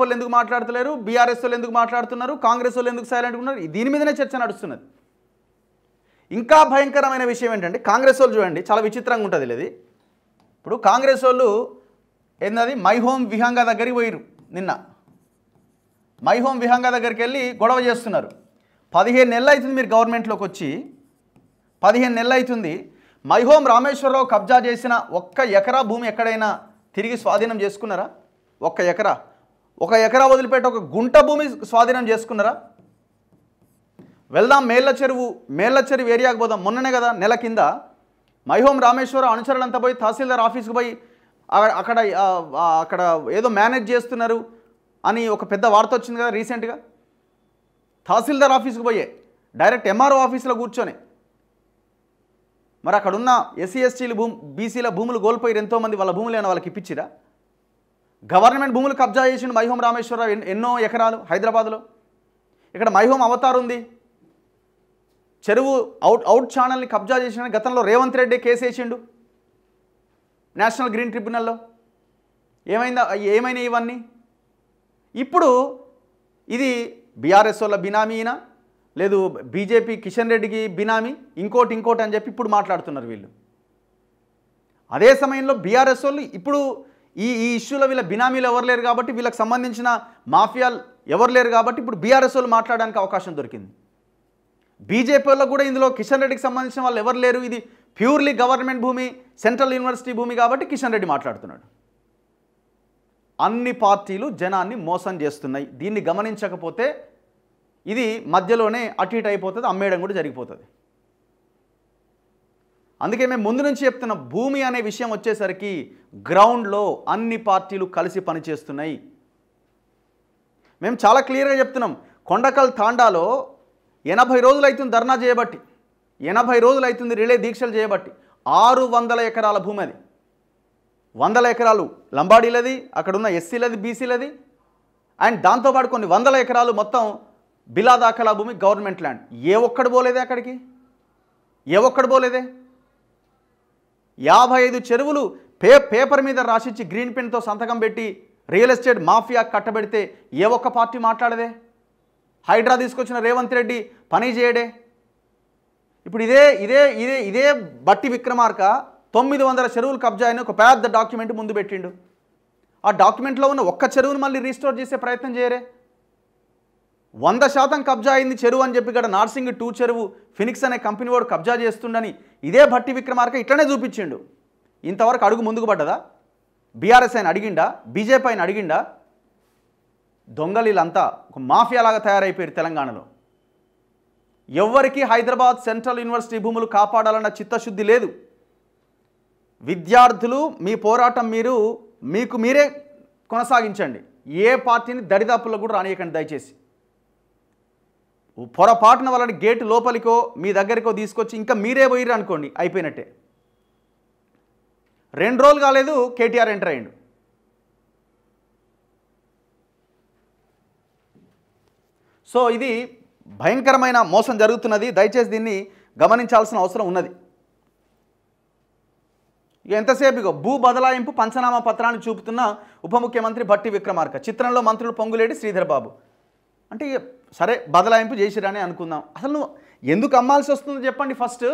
A: వాళ్ళు ఎందుకు మాట్లాడతలేరు, బీఆర్ఎస్ వాళ్ళు ఎందుకు మాట్లాడుతున్నారు, కాంగ్రెస్ వాళ్ళు ఎందుకు సైలెంట్గా ఉన్నారు, దీని మీదనే చర్చ నడుస్తున్నది. ఇంకా భయంకరమైన విషయం ఏంటంటే కాంగ్రెస్ వాళ్ళు చూడండి, చాలా విచిత్రంగా ఉంటుంది ఇది. ఇప్పుడు కాంగ్రెస్ వాళ్ళు ఏంటది మై హోమ్ విహంగా దగ్గరికి పోయిరు. నిన్న మై హోమ్ విహంగా దగ్గరికి వెళ్ళి గొడవ చేస్తున్నారు. 15 నెలలు అవుతుంది మీరు గవర్నమెంట్లోకి వచ్చి, 15 నెలలు అవుతుంది. మైహోం రామేశ్వరరావు కబ్జా చేసిన 1 ఎకరా భూమి ఎక్కడైనా తిరిగి స్వాధీనం చేసుకున్నారా? 1 ఎకరా, 1 ఎకరా వదిలిపెట్టి 1 గుంట భూమి స్వాధీనం చేసుకున్నారా? వెళ్దాం మేళ్ల చెరువు ఏరియాకి పోదాం. మొన్ననే కదా నెల కింద మైహోం రామేశ్వరరావు అనుచరులంతా పోయి తహసీల్దార్ ఆఫీస్కి పోయి అక్కడ ఏదో మేనేజ్ చేస్తున్నారు అని ఒక పెద్ద వార్త వచ్చింది కదా రీసెంట్గా. తహసీల్దార్ ఆఫీస్కి పోయే డైరెక్ట్ ఎంఆర్ఓ ఆఫీసులో కూర్చొని మరి అక్కడ ఉన్న ఎస్సీ ఎస్టీలు బీసీల భూములు కోల్పోయి ఎంతోమంది వాళ్ళ భూములు ఏమైనా వాళ్ళకి ఇప్పించిరా? గవర్నమెంట్ భూములు కబ్జా చేసిండు మైహోం రామేశ్వరరావు ఎన్నో ఎకరాలు హైదరాబాద్లో. ఇక్కడ మైహోం అవతార్ ఉంది, చెరువు అవుట్ ఛానల్ని కబ్జా చేసిన గతంలో రేవంత్ రెడ్డి కేసు వేసిండు నేషనల్ గ్రీన్ ట్రిబ్యునల్లో. ఏమైనా ఇవన్నీ ఇప్పుడు ఇది బీఆర్ఎస్ వాళ్ళ బినామీనా లేదు బీజేపీ కిషన్ రెడ్డికి బినామీ ఇంకోటి అని చెప్పి ఇప్పుడు మాట్లాడుతున్నారు వీళ్ళు. అదే సమయంలో బీఆర్ఎస్ వాళ్ళు ఇప్పుడు ఈ ఇష్యూలో వీళ్ళ బినామీలు ఎవరు లేరు కాబట్టి, వీళ్ళకి సంబంధించిన మాఫియాలు ఎవరు లేరు కాబట్టి ఇప్పుడు బీఆర్ఎస్ వాళ్ళు మాట్లాడడానికి అవకాశం దొరికింది. బీజేపీ వాళ్ళకు కూడా ఇందులో కిషన్ రెడ్డికి సంబంధించిన వాళ్ళు ఎవరు లేరు, ఇది ప్యూర్లీ గవర్నమెంట్ భూమి, సెంట్రల్ యూనివర్సిటీ భూమి కాబట్టి కిషన్ రెడ్డి మాట్లాడుతున్నాడు. అన్ని పార్టీలు జనాన్ని మోసం చేస్తున్నాయి. దీన్ని గమనించకపోతే ఇది మధ్యలోనే అటు ఇటు అయిపోతుంది, అమ్మేయడం కూడా జరిగిపోతుంది. అందుకే మేము ముందు నుంచి చెప్తున్న భూమి అనే విషయం వచ్చేసరికి గ్రౌండ్లో అన్ని పార్టీలు కలిసి పనిచేస్తున్నాయి. మేము చాలా క్లియర్గా చెప్తున్నాం. కొండకల్ తాండాలో 80 రోజులు అవుతుంది ధర్నా చేయబట్టి, 80 రోజులు అవుతుంది రిలే దీక్షలు చేయబట్టి. 600 ఎకరాల భూమి అది, 100 ఎకరాలు లంబాడీలది, అక్కడున్న ఎస్సీలది, బీసీలది, అండ్ దాంతోపాటు కొన్ని 100 ఎకరాలు మొత్తం బిలా దాఖలా భూమి గవర్నమెంట్ ల్యాండ్. ఏ ఒక్కడు పోలేదే అక్కడికి, ఏ ఒక్కడు పోలేదే. 55 చెరువులు పేపర్ మీద రాసిచ్చి గ్రీన్ పెన్తో సంతకం పెట్టి రియల్ ఎస్టేట్ మాఫియా కట్టబెడితే ఏ ఒక్క పార్టీ మాట్లాడదే. హైడ్రా తీసుకొచ్చిన రేవంత్ రెడ్డి పని చేయడే. ఇప్పుడు ఇదే బట్టి విక్రమార్క 900 చెరువులు కబ్జా అయిన ఒక పెద్ద డాక్యుమెంట్ ముందు పెట్టిండు. ఆ డాక్యుమెంట్లో ఉన్న ఒక్క చెరువును మళ్ళీ రీస్టోర్ చేసే ప్రయత్నం చేయరే. 100% కబ్జా అయింది చెరువు అని చెప్పి ఇక్కడ నార్సింగ్ 2 చెరువు ఫినిక్స్ అనే కంపెనీ వాడు కబ్జా చేస్తుండని ఇదే భట్టి విక్రమార్క ఇట్లనే చూపించిండు. ఇంతవరకు అడుగు ముందుకు పడ్డదా? బీఆర్ఎస్ ఆయన అడిగిండా? బీజేపీ ఆయన అడిగిండా? దొంగలీలంతా ఒక మాఫియాలాగా తయారైపోయారు తెలంగాణలో. ఎవ్వరికీ హైదరాబాద్ సెంట్రల్ యూనివర్సిటీ భూములు కాపాడాలన్న చిత్తశుద్ధి లేదు. విద్యార్థులు మీ పోరాటం మీకు మీరే కొనసాగించండి. ఏ పార్టీని దరిదాపుల్లో కూడా రానియకండి దయచేసి. పొరపాటున వాళ్ళని గేటు లోపలికో మీ దగ్గరికో తీసుకొచ్చి ఇంకా మీరే పోయిర్రు అనుకోండి, అయిపోయినట్టే. 2 రోజులు కాలేదు కేటీఆర్ ఎంటర్ అయ్యిండు. సో ఇది భయంకరమైన మోసం జరుగుతున్నది. దయచేసి దీన్ని గమనించాల్సిన అవసరం ఉన్నది. ఎంతసేపు భూ బదలాయింపు పంచనామా పత్రాన్ని చూపుతున్న ఉప ముఖ్యమంత్రి భట్టి విక్రమార్క. చిత్రంలో మంత్రులు పొంగులేటి శ్రీధర్ బాబు. అంటే సరే బదలాయింపు చేసిరని అనుకుందాం. అసలు నువ్వు ఎందుకు అమ్మాల్సి వస్తుందో చెప్పండి ఫస్ట్.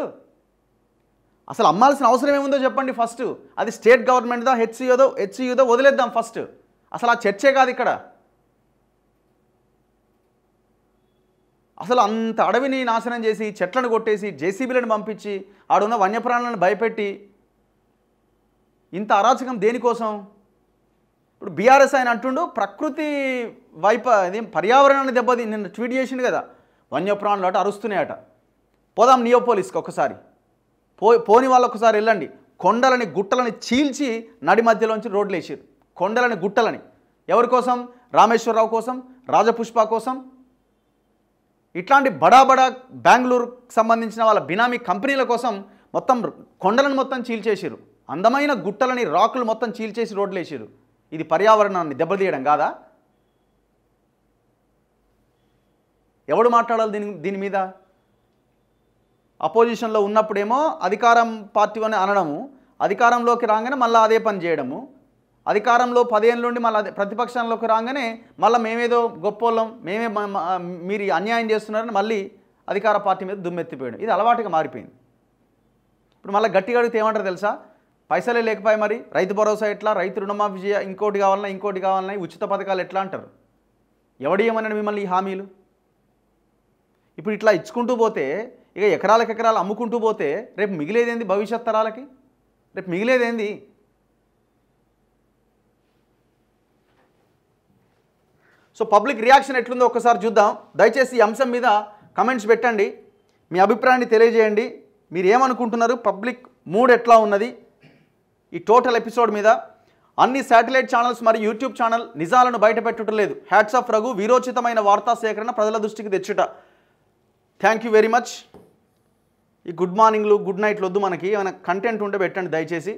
A: అసలు అమ్మాల్సిన అవసరం ఏముందో చెప్పండి ఫస్ట్. అది స్టేట్ గవర్నమెంట్దా హెచ్సియూదో వదిలేద్దాం ఫస్ట్. అసలు ఆ చర్చే కాదు ఇక్కడ. అసలు అంత అడవిని నాశనం చేసి చెట్లను కొట్టేసి జేసీబీలను పంపించి ఆడున్న వన్యప్రాణులను భయపెట్టి ఇంత అరాచకం దేనికోసం? ఇప్పుడు బీఆర్ఎస్ ఆయన అంటుండు ప్రకృతి ఇది పర్యావరణాన్ని దెబ్బది. నిన్న ట్వీట్ చేసిండు కదా, వన్యప్రాణులు అట అరుస్తున్నాయట. పోదాం నియోపోలిస్కి ఒకసారి పోని వాళ్ళు ఒకసారి వెళ్ళండి. కొండలని గుట్టలని చీల్చి నడి మధ్యలోంచి రోడ్లు వేసారు. కొండలని గుట్టలని ఎవరి కోసం? రామేశ్వరరావు కోసం, రాజపుష్ప కోసం. ఇట్లాంటి బడా బెంగళూరుకు సంబంధించిన వాళ్ళ బినామీ కంపెనీల కోసం మొత్తం కొండలను మొత్తం చీల్చేసారు. అందమైన గుట్టలని రాకులు మొత్తం చీల్చేసి రోడ్లు వేసారు. ఇది పర్యావరణాన్ని దెబ్బతీయడం కాదా? ఎవడు మాట్లాడాలి దీని మీద? అపోజిషన్లో ఉన్నప్పుడేమో అధికారం పార్టీ అని అనడము, అధికారంలోకి రాగానే మళ్ళీ అదే పని చేయడము, అధికారంలో 10 ఏళ్ళ నుండి మళ్ళీ అదే ప్రతిపక్షంలోకి రాగానే మళ్ళీ మేమేదో గొప్పోళ్ళం, మీరు అన్యాయం చేస్తున్నారని మళ్ళీ అధికార పార్టీ మీద దుమ్మెత్తిపోయాడు. ఇది అలవాటుగా మారిపోయింది. ఇప్పుడు మళ్ళీ గట్టిగా అడిగితే ఏమంటారు తెలుసా? పైసలే లేకపోయి మరి రైతు భరోసా ఎట్లా, రైతు రుణమాఫీ ఇంకోటి కావాలన్నా ఉచిత పథకాలు ఎట్లా అంటారు. ఎవడియమని మిమ్మల్ని ఈ హామీలు? ఇప్పుడు ఇట్లా ఇచ్చుకుంటూ పోతే ఇక ఎకరాలకు ఎకరాలు అమ్ముకుంటూ పోతే రేపు మిగిలేదేంది భవిష్యత్ తరాలకి? రేపు మిగిలేదేంది? సో పబ్లిక్ రియాక్షన్ ఎట్లుందో ఒకసారి చూద్దాం. దయచేసి ఈ అంశం మీద కమెంట్స్ పెట్టండి, మీ అభిప్రాయాన్ని తెలియజేయండి. మీరు ఏమనుకుంటున్నారు? పబ్లిక్ మూడ్ ఎట్లా ఉన్నది ఈ టోటల్ ఎపిసోడ్ మీద? అన్ని శాటిలైట్ ఛానల్స్ మరియు యూట్యూబ్ ఛానల్ నిజాలను బయటపెట్టడం లేదు. హ్యాట్స్ ఆఫ్ రఘు, వీరోచితమైన వార్తా సేకరణ ప్రజల దృష్టికి తెచ్చుట. Thank you very much. ఈ గుడ్ మార్నింగ్లు గుడ్ నైట్లు వద్దు, మనకి ఏమైనా కంటెంట్ ఉంటే పెట్టండి దయచేసి.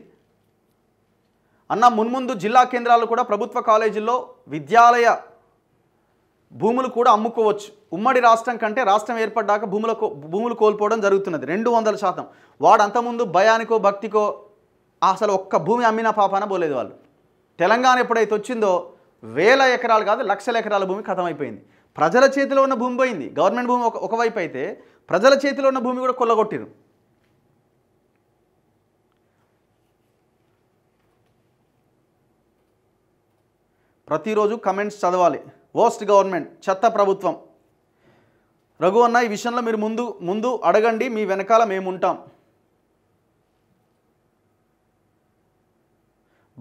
A: అన్న మున్ముందు జిల్లా కేంద్రాలు కూడా ప్రభుత్వ కాలేజీల్లో విద్యాలయ భూములు కూడా అమ్ముకోవచ్చు. ఉమ్మడి రాష్ట్రం కంటే రాష్ట్రం ఏర్పడ్డాక భూములు కోల్పోవడం జరుగుతున్నది 200%. వాడు అంతకుముందు భయానికో భక్తికో అసలు ఒక్క భూమి అమ్మినా పాపాన పోలేదు వాళ్ళు. తెలంగాణ ఎప్పుడైతే వచ్చిందో వేల ఎకరాలు కాదు లక్షల ఎకరాల భూమి ఖతమైపోయింది. ప్రజల చేతిలో ఉన్న భూమి పోయింది. గవర్నమెంట్ భూమి ఒకవైపు అయితే ప్రజల చేతిలో ఉన్న భూమి కూడా కొల్లగొట్టిరు. ప్రతిరోజు కమెంట్స్ చదవాలి. వర్స్ట్ గవర్నమెంట్, చెత్త ప్రభుత్వం. రఘు అన్న ఈ విషయంలో మీరు ముందు అడగండి, మీ వెనకాల మేముంటాం.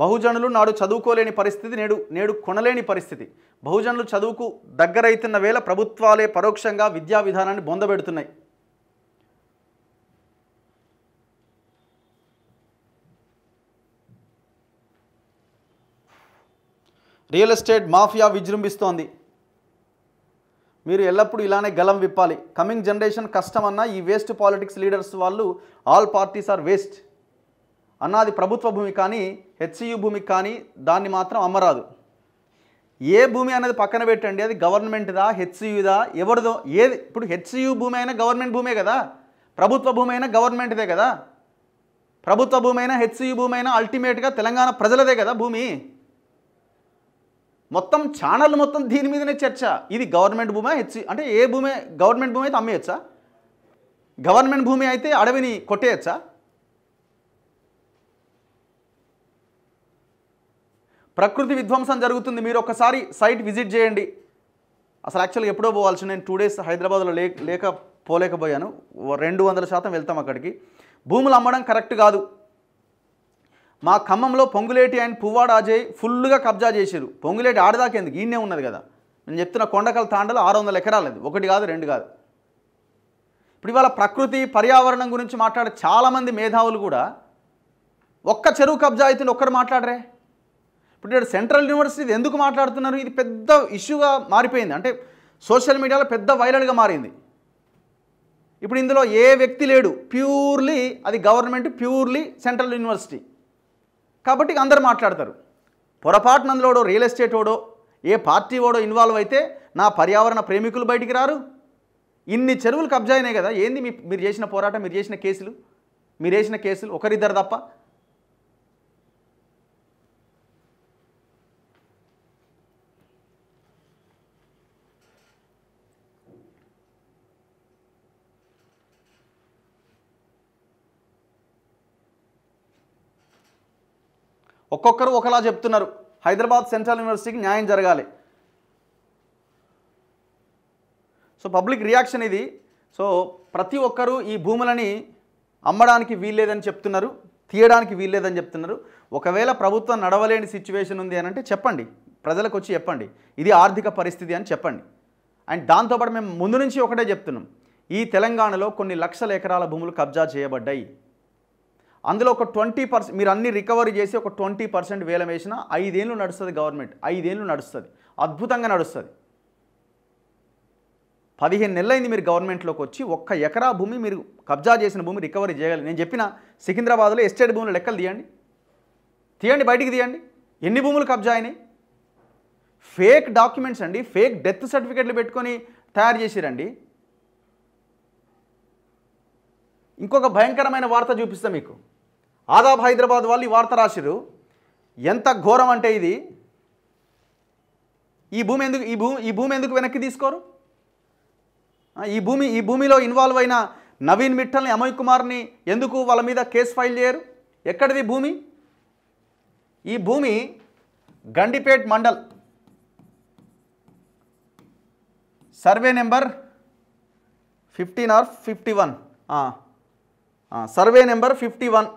A: బహుజనులు నాడు చదువుకోలేని పరిస్థితి, నేడు కొనలేని పరిస్థితి. బహుజనులు చదువుకు దగ్గరైతున్న వేళ ప్రభుత్వాలే పరోక్షంగా విద్యా విధానాన్ని బొందబెడుతున్నాయి. రియల్ ఎస్టేట్ మాఫియా విజృంభిస్తోంది. మీరు ఎల్లప్పుడూ ఇలానే గలం విప్పాలి. కమింగ్ జనరేషన్ కష్టం అన్న ఈ వేస్ట్ పాలిటిక్స్ లీడర్స్ వాళ్ళు ఆల్ పార్టీస్ ఆర్ వేస్ట్ అన్నది ప్రభుత్వ భూమి కానీ హెచ్సియు భూమికి కానీ దాన్ని మాత్రం అమ్మరాదు. ఏ భూమి అనేది పక్కన పెట్టండి, అది గవర్నమెంట్దా హెచ్సియుదా ఎవరిదో ఏది. ఇప్పుడు హెచ్సియు భూమి అయినా గవర్నమెంట్ భూమే కదా, ప్రభుత్వ భూమి అయినా గవర్నమెంట్దే కదా. ప్రభుత్వ భూమి అయినా హెచ్సియు భూమి అయినా అల్టిమేట్గా తెలంగాణ ప్రజలదే కదా భూమి. మొత్తం ఛానల్ మొత్తం దీని మీదనే చర్చ. ఇది గవర్నమెంట్ భూమి అంటే ఏ భూమి? గవర్నమెంట్ భూమి అయితే అమ్మేయచ్చా? గవర్నమెంట్ భూమి అయితే అడవిని కొట్టేయచ్చా? ప్రకృతి విధ్వంసం జరుగుతుంది. మీరు ఒకసారి సైట్ విజిట్ చేయండి. అసలు యాక్చువల్గా ఎప్పుడో పోవాల్సి, నేను 2 days హైదరాబాద్లో పోలేకపోయాను. 200% వెళ్తాం అక్కడికి. భూములు అమ్మడం కరెక్ట్ కాదు. మా ఖమ్మంలో పొంగులేటి అండ్ పువ్వాడ అజయ్ ఫుల్గా కబ్జా చేశారు. పొంగులేటి ఆడదాకేందుకు, ఈయనే ఉన్నది కదా. నేను చెప్తున్న కొండకల్ తాండలో 600 ఎకరాలు, అది 1 కాదు 2 కాదు. ఇప్పుడు ఇవాళ ప్రకృతి పర్యావరణం గురించి మాట్లాడే చాలామంది మేధావులు కూడా ఒక్క చెరువు కబ్జా అయితే ఒక్కరు మాట్లాడరే. ఇప్పుడు ఇక్కడ సెంట్రల్ యూనివర్సిటీ ఎందుకు మాట్లాడుతున్నారు? ఇది పెద్ద ఇష్యూగా మారిపోయింది. అంటే సోషల్ మీడియాలో పెద్ద వైరల్గా మారింది. ఇప్పుడు ఇందులో ఏ వ్యక్తి లేడు, ప్యూర్లీ అది గవర్నమెంట్, ప్యూర్లీ సెంట్రల్ యూనివర్సిటీ కాబట్టి అందరు మాట్లాడతారు. పొరపాటున అందులోడో రియల్ ఎస్టేట్ ఓడో ఏ పార్టీ ఓడో ఇన్వాల్వ్ అయితే నా పర్యావరణ ప్రేమికులు బయటికి రారు. ఇన్ని చెరువులు కబ్జా అయినాయి కదా, ఏంది మీరు చేసిన పోరాటం, మీరు వేసిన కేసులు ఒకరిద్దరు తప్ప. ఒక్కొక్కరు ఒకలా చెప్తున్నారు. హైదరాబాద్ సెంట్రల్ యూనివర్సిటీకి న్యాయం జరగాలి. సో పబ్లిక్ రియాక్షన్ ఇది. సో ప్రతి ఒక్కరూ ఈ భూములని అమ్మడానికి వీల్లేదని చెప్తున్నారు, తీయడానికి వీల్లేదని చెప్తున్నారు. ఒకవేళ ప్రభుత్వం నడవలేని సిచ్యువేషన్ ఉంది అని అంటే చెప్పండి, ప్రజలకు వచ్చి చెప్పండి ఇది ఆర్థిక పరిస్థితి అని చెప్పండి. అండ్ దాంతోపాటు మేము ముందు నుంచి ఒకటే చెప్తున్నాం, ఈ తెలంగాణలో కొన్ని లక్షల ఎకరాల భూములు కబ్జా చేయబడ్డాయి. అందులో ఒక 20% మీరు అన్ని రికవరీ చేసి ఒక 20% వేలం వేసినా 5 ఏళ్ళు నడుస్తుంది. గవర్నమెంట్ 5 ఏళ్ళు నడుస్తుంది, అద్భుతంగా నడుస్తుంది. 15 నెలలైంది మీరు గవర్నమెంట్లోకి వచ్చి. 1 ఎకరా భూమి మీరు కబ్జా చేసిన భూమి రికవరీ చేయగలరు. నేను చెప్పిన సికింద్రాబాద్లో ఎస్టేట్ భూములు లెక్కలు తీయండి బయటికి తీయండి. ఎన్ని భూములు కబ్జా అయినాయి? ఫేక్ డాక్యుమెంట్స్ అండి, ఫేక్ డెత్ సర్టిఫికెట్లు పెట్టుకొని తయారు చేసిరండి. ఇంకొక భయంకరమైన వార్త చూపిస్తా మీకు. ఆదాబ్ హైదరాబాద్ వాళ్ళు ఈ వార్త రాసిరు. ఎంత ఘోరం అంటే ఇది. ఈ భూమి ఎందుకు వెనక్కి తీసుకోరు? ఈ భూమిలో ఇన్వాల్వ్ అయిన నవీన్ మిట్టల్ని, అమయ్ కుమార్ని ఎందుకు వాళ్ళ మీద కేసు ఫైల్ చేయరు? ఎక్కడిది భూమి? ఈ భూమి Gandipet mandal, survey number 15 or 51 survey number 51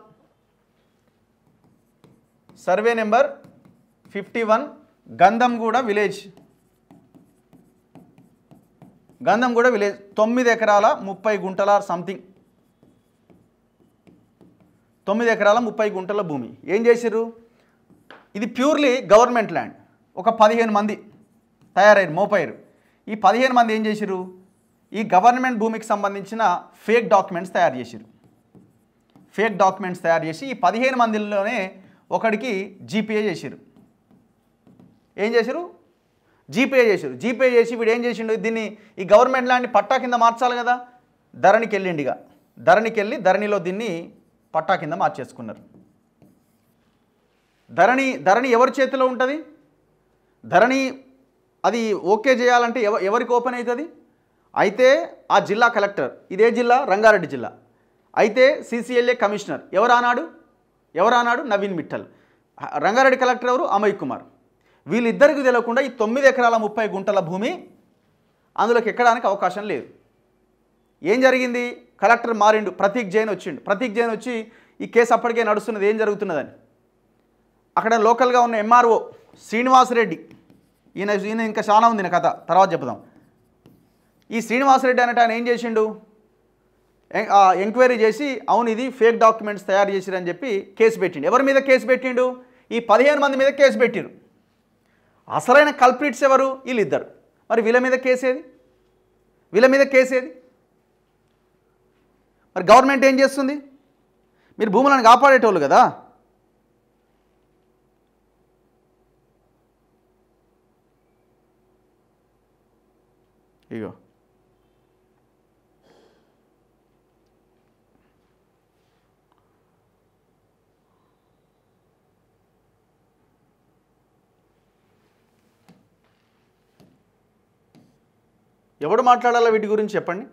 A: survey number 51 Gandhamguda village 9 ఎకరాల 30 గుంటల సంథింగ్ 9 ఎకరాల 30 గుంటల భూమి ఏం చేసిర్రు? ఇది ప్యూర్లీ గవర్నమెంట్ ల్యాండ్. ఒక 15 మంది తయారయ్యారు, మోపారు. ఈ 15 మంది ఏం చేసిర్రు? ఈ గవర్నమెంట్ భూమికి సంబంధించిన ఫేక్ డాక్యుమెంట్స్ తయారు చేసిర్రు. ఫేక్ డాక్యుమెంట్స్ తయారు చేసి ఈ 15 మందిలోనే ఒకడికి జీపీఏ చేసిర్రు. ఏం చేశారు? జీపీఏ చేశారు. జీపీఏ చేసి వీడు ఏం చేసిండు? దీన్ని ఈ గవర్నమెంట్ ల్యాండ్ని పట్టా కింద మార్చాలి కదా, ధరణికి వెళ్ళిండిగా. ధరణికి వెళ్ళి ధరణిలో దీన్ని పట్టా కింద మార్చేసుకున్నారు. ధరణి ఎవరి చేతిలో ఉంటుంది? ధరణి అది ఓకే చేయాలంటే ఎవరికి ఓపెన్ అవుతుంది? అయితే ఆ జిల్లా కలెక్టర్, ఇదే జిల్లా రంగారెడ్డి జిల్లా, అయితే సిసిఎల్ఏ కమిషనర్ ఎవరన్నాడు? నవీన్ మిట్టల్. రంగారెడ్డి కలెక్టర్ ఎవరు? అమయ్ కుమార్. వీళ్ళిద్దరికి తెలియకుండా ఈ 9 ఎకరాల 30 గుంటల భూమి అందులోకి ఎక్కడానికి అవకాశం లేదు. ఏం జరిగింది? కలెక్టర్ మారిండు, ప్రతీక్ జైన్ వచ్చిండు. ప్రతీక్ జైన్ వచ్చి ఈ కేసు అప్పటికే నడుస్తున్నది, ఏం జరుగుతున్నదని. అక్కడ లోకల్గా ఉన్న ఎంఆర్ఓ శ్రీనివాసరెడ్డి, ఈయన ఇంకా చాలా ఉంది కథ, తర్వాత చెప్దాం. ఈ శ్రీనివాసరెడ్డి అనేట ఆయన ఏం చేసిండు? ఎంక్వైరీ చేసి అవును ఇది ఫేక్ డాక్యుమెంట్స్ తయారు చేసిరని చెప్పి కేసు పెట్టిండు. ఎవరి మీద కేసు పెట్టిండు? ఈ 15 మంది మీద కేసు పెట్టిరు. అసలైన కల్ప్రిట్స్ ఎవరు? వీళ్ళిద్దరు. మరి వీళ్ళ మీద కేసేది? మరి గవర్నమెంట్ ఏం చేస్తుంది? మీరు భూములను కాపాడేటోళ్ళు కదా. ఇగో ఎవడు మాట్లాడాలా వీటి గురించి చెప్పండి.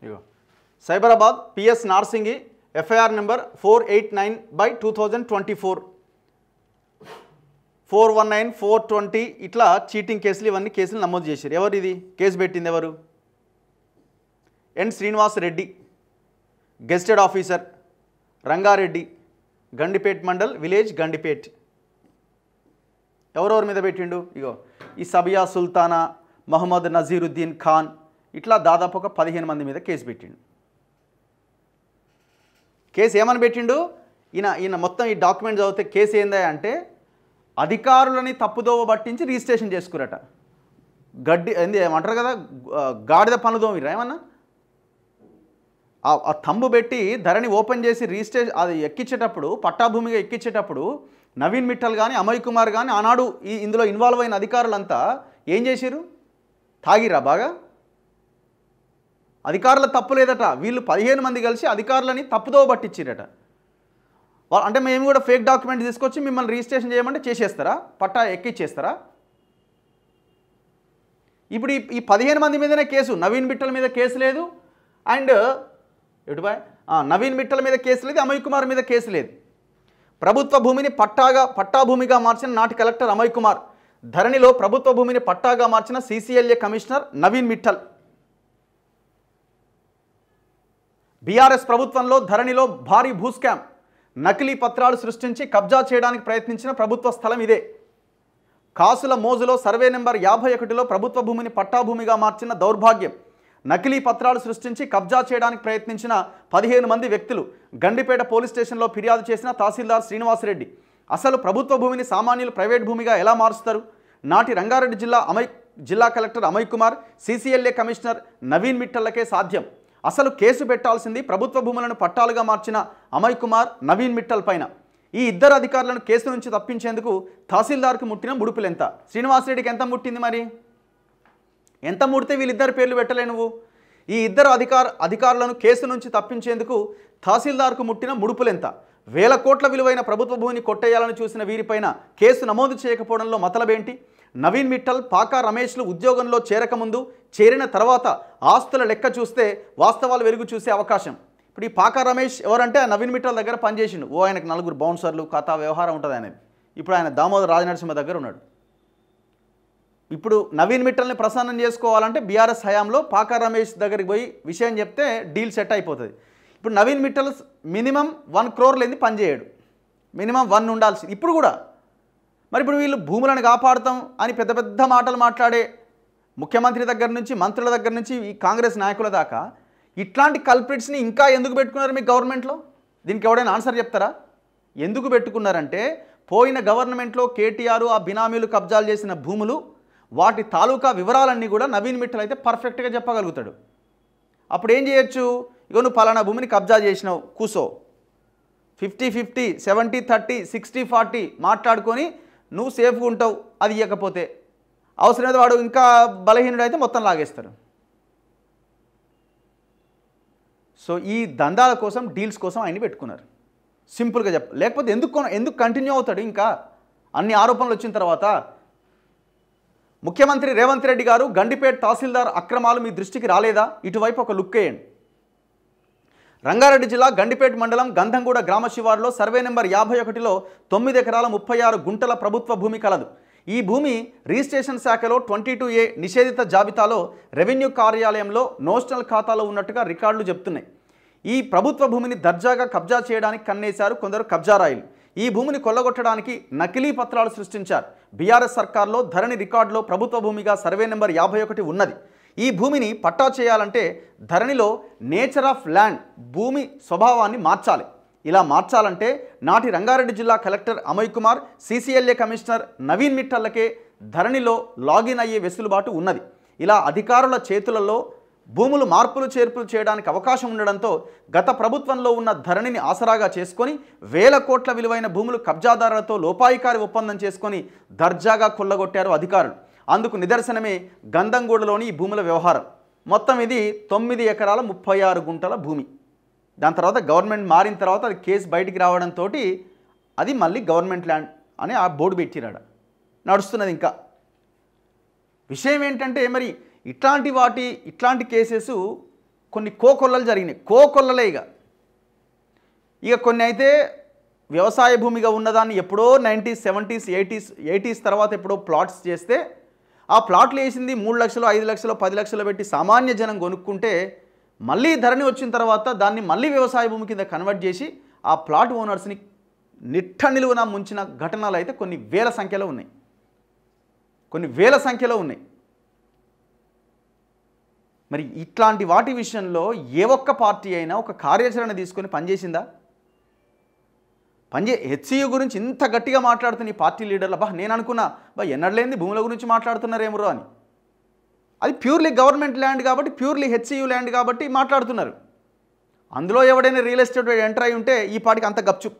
A: ఇగో Cyberabad PS Narsingi FIR number 489/2024 419 420 ఇట్లా చీటింగ్ కేసులు ఇవన్నీ కేసులు నమోదు చేశారు. ఎవరు ఇది కేసు పెట్టింది? ఎవరు? N Srinivas Reddy, gazetted officer, Rangareddy, Gandipet mandal, village Gandipet. ఎవరెవరి మీద పెట్టిండు? ఇగో ఈ సబియా సుల్తానా, మహమ్మద్ నజీరుద్దీన్ ఖాన్, ఇట్లా దాదాపు ఒక 15 మంది మీద కేసు పెట్టిండు. కేసు ఏమని పెట్టిండు? ఈయన మొత్తం ఈ డాక్యుమెంట్ చదివితే కేసు ఏందా అంటే అధికారులని తప్పుదోవ పట్టించి రిజిస్ట్రేషన్ చేసుకురట. ఏమంటారు కదా, గాడిద పనులు దోమిరా ఏమన్నా. ఆ తంబు పెట్టి ధరణి ఓపెన్ చేసి రిజిస్ట్రేషన్ అది ఎక్కించేటప్పుడు, పట్టాభూమిగా ఎక్కించేటప్పుడు నవీన్ మిట్టల్ కానీ అమయ్ కుమార్ కానీ ఆనాడు ఇందులో ఇన్వాల్వ్ అయిన అధికారులంతా ఏం చేసిరు? తాగిరా బాగా? అధికారుల తప్పు లేదట, వీళ్ళు 15 మంది కలిసి అధికారులని తప్పుదోవ పట్టించిరట. అంటే మేము కూడా ఫేక్ డాక్యుమెంట్ తీసుకొచ్చి మిమ్మల్ని రిజిస్ట్రేషన్ చేయమంటే చేసేస్తారా? పట్టా ఎక్కిచ్చేస్తారా? ఇప్పుడు ఈ 15 మంది మీదనే కేసు, నవీన్ మిట్టల్ మీద కేసు లేదు, అండ్ నవీన్ మిట్టల్ మీద కేసు లేదు, అమయ్ కుమార్ మీద కేసు లేదు. ప్రభుత్వ భూమిని పట్టాభూమిగా మార్చిన నాటి కలెక్టర్ అమయ్ కుమార్, ధరణిలో ప్రభుత్వ భూమిని పట్టాగా మార్చిన CCLA commissioner Naveen Mittal. BRS ప్రభుత్వంలో ధరణిలో భారీ భూస్కామ్, నకిలీ పత్రాలు సృష్టించి కబ్జా చేయడానికి ప్రయత్నించిన ప్రభుత్వ స్థలం ఇదే. కాసుల మోజులో సర్వే నెంబర్ 51లో ప్రభుత్వ భూమిని పట్టాభూమిగా మార్చిన దౌర్భాగ్యం. నకిలీ పత్రాలు సృష్టించి కబ్జా చేయడానికి ప్రయత్నించిన 15 మంది వ్యక్తులు. గండిపేట పోలీస్ స్టేషన్లో ఫిర్యాదు చేసిన తహసీల్దార్ శ్రీనివాసరెడ్డి. అసలు ప్రభుత్వ భూమిని సామాన్యులు ప్రైవేట్ భూమిగా ఎలా మారుస్తారు? నాటి రంగారెడ్డి జిల్లా collector Amay Kumar, CCLA commissioner Naveen మిట్టల్లకే సాధ్యం. అసలు కేసు పెట్టాల్సింది ప్రభుత్వ భూములను పట్టాలుగా మార్చిన అమయ్ కుమార్, నవీన్ మిట్టల్ పైన. ఈ ఇద్దరు అధికారులను కేసు నుంచి తప్పించేందుకు తహసీల్దార్కు ముట్టిన ముడుపులెంత? శ్రీనివాసరెడ్డికి ఎంత ముట్టింది? మరి ఎంత ముడితే వీళ్ళిద్దరు పేర్లు పెట్టలే నువ్వు? ఈ ఇద్దరు అధికారులను కేసు నుంచి తప్పించేందుకు తహసీల్దార్కు ముట్టిన ముడుపులెంత? 1000 కోట్ల విలువైన ప్రభుత్వ భూమిని కొట్టేయాలని చూసిన వీరిపైన కేసు నమోదు చేయకపోవడంలో మతలబేంటి? నవీన్ మిట్టల్, పాకా రమేష్లు ఉద్యోగంలో చేరకముందు, చేరిన తర్వాత ఆస్తుల లెక్క చూస్తే వాస్తవాలు వెలుగు చూసే అవకాశం. ఇప్పుడు ఈ పాకా రమేష్ ఎవరంటే ఆ నవీన్ మిట్టల్ దగ్గర పనిచేసిండు. ఆయనకు 4 బౌన్సర్లు, కథా వ్యవహారం ఉంటుంది అనేది. ఇప్పుడు ఆయన దామోదర్ రాజనరసింహ దగ్గర ఉన్నాడు. ఇప్పుడు నవీన్ మిట్టల్ని ప్రసన్నం చేసుకోవాలంటే బీఆర్ఎస్ హయాంలో పాకా రమేష్ దగ్గరికి పోయి విషయం చెప్తే డీల్ సెట్ అయిపోతుంది. ఇప్పుడు నవీన్ మిట్టల్ మినిమం 1 crore లేని పనిచేయడు, మినిమం 1 ఉండాల్సి. ఇప్పుడు కూడా మరి ఇప్పుడు వీళ్ళు భూములను కాపాడుతాం అని పెద్ద పెద్ద మాటలు మాట్లాడే ముఖ్యమంత్రి దగ్గర నుంచి, మంత్రుల దగ్గర నుంచి, ఈ కాంగ్రెస్ నాయకుల దాకా ఇట్లాంటి కల్ప్రిట్స్ని ఇంకా ఎందుకు పెట్టుకున్నారు మీ గవర్నమెంట్లో? దీనికి ఎవడైనా ఆన్సర్ చెప్తారా? ఎందుకు పెట్టుకున్నారంటే పోయిన గవర్నమెంట్లో కేటీఆర్ ఆ బినామీలు కబ్జాలు చేసిన భూములు, వాటి తాలూకా వివరాలన్నీ కూడా నవీన్ మిట్టల్ అయితే పర్ఫెక్ట్గా చెప్పగలుగుతాడు. అప్పుడు ఏం చేయొచ్చు? ఇగో నువ్వు పలానా భూమిని కబ్జా చేసినావు, కూసో, 50-50, 70-30, 60-40 మాట్లాడుకొని నువ్వు సేఫ్గా ఉంటావు. అది ఇవ్వకపోతే అవసరమైతే వాడు ఇంకా బలహీనుడు అయితే మొత్తం లాగేస్తారు. సో ఈ దందాల కోసం, డీల్స్ కోసం ఆయన్ని పెట్టుకున్నారు. సింపుల్గా లేకపోతే ఎందుకు కంటిన్యూ అవుతాడు? ఇంకా అన్ని ఆరోపణలు వచ్చిన తర్వాత ముఖ్యమంత్రి రేవంత్ రెడ్డి గారు గండిపేట తహసీల్దార్ అక్రమాలు మీ దృష్టికి రాలేదా? ఇటువైపు ఒక లుక్ వేయండి. రంగారెడ్డి జిల్లా గండిపేట మండలం గంధంగూడ గ్రామ శివారులో సర్వే నెంబర్ 51లో 9 ఎకరాల 36 గుంటల ప్రభుత్వ భూమి కలదు. ఈ భూమి రిజిస్ట్రేషన్ శాఖలో 22A నిషేధిత జాబితాలో రెవెన్యూ కార్యాలయంలో నోషనల్ ఖాతాలో ఉన్నట్టుగా రికార్డులు చెప్తున్నాయి. ఈ ప్రభుత్వ భూమిని దర్జాగా కబ్జా చేయడానికి కన్నేశారు కొందరు కబ్జారాయిలు. ఈ భూమిని కొల్లగొట్టడానికి నకిలీ పత్రాలు సృష్టించారు. బీఆర్ఎస్ సర్కార్లో ధరణి రికార్డులో ప్రభుత్వ భూమిగా సర్వే నెంబర్ 51 ఉన్నది. ఈ భూమిని పట్టా చేయాలంటే ధరణిలో నేచర్ ఆఫ్ ల్యాండ్, భూమి స్వభావాన్ని మార్చాలి. ఇలా మార్చాలంటే నాటి రంగారెడ్డి జిల్లా collector Amay Kumar, CCLA commissioner Naveen మిట్టల్లకే ధరణిలో లాగిన్ అయ్యే వెసులుబాటు ఉన్నది. ఇలా అధికారుల చేతులలో భూములు మార్పులు చేర్పులు చేయడానికి అవకాశం ఉండడంతో గత ప్రభుత్వంలో ఉన్న ధరణిని ఆసరాగా చేసుకొని 1000 కోట్ల విలువైన భూములు కబ్జాదారులతో లోపాయికారి ఒప్పందం చేసుకొని దర్జాగా కొల్లగొట్టారు అధికారులు. అందుకు నిదర్శనమే గంధంగూడలోని ఈ భూముల వ్యవహారం. మొత్తం ఇది 9 ఎకరాల 36 గుంటల భూమి. దాని తర్వాత గవర్నమెంట్ మారిన తర్వాత అది కేసు బయటికి రావడంతో అది మళ్ళీ గవర్నమెంట్ ల్యాండ్ అని ఆ బోర్డు పెట్టిరాడ నడుస్తున్నది. ఇంకా విషయం ఏంటంటే మరి ఇట్లాంటి కేసెస్ కొన్ని కోకొల్లలు జరిగినాయి. కోకొల్లలే ఇక కొన్ని అయితే వ్యవసాయ భూమిగా ఉన్నదాన్ని ఎప్పుడో 90s, 70s, 80s తర్వాత ఎప్పుడో ప్లాట్స్ చేస్తే ఆ ప్లాట్లు వేసింది 3 లక్షలు, 5 లక్షలు, 10 లక్షలు పెట్టి సామాన్య జనం కొనుక్కుంటే మళ్ళీ ధరణి వచ్చిన తర్వాత దాన్ని మళ్ళీ వ్యవసాయ భూమి కింద కన్వర్ట్ చేసి ఆ ప్లాట్ ఓనర్స్ని నిట్ట నిలువున ముంచిన ఘటనలు అయితే కొన్ని వేల సంఖ్యలో ఉన్నాయి. మరి ఇట్లాంటి వాటి విషయంలో ఏ ఒక్క పార్టీ అయినా ఒక కార్యాచరణ తీసుకొని పనిచేసిందా? హెచ్సియు గురించి ఇంత గట్టిగా మాట్లాడుతున్న ఈ పార్టీ లీడర్లు, నేను అనుకున్నా ఎన్నడలేంది భూముల గురించి మాట్లాడుతున్నారేమో అని. అది ప్యూర్లీ గవర్నమెంట్ ల్యాండ్ కాబట్టి, ప్యూర్లీ హెచ్సియు ల్యాండ్ కాబట్టి మాట్లాడుతున్నారు. అందులో ఎవడైనా రియల్ ఎస్టేట్ ఎంటర్ అయి ఉంటే ఈ పాటికి అంత గప్చుప్.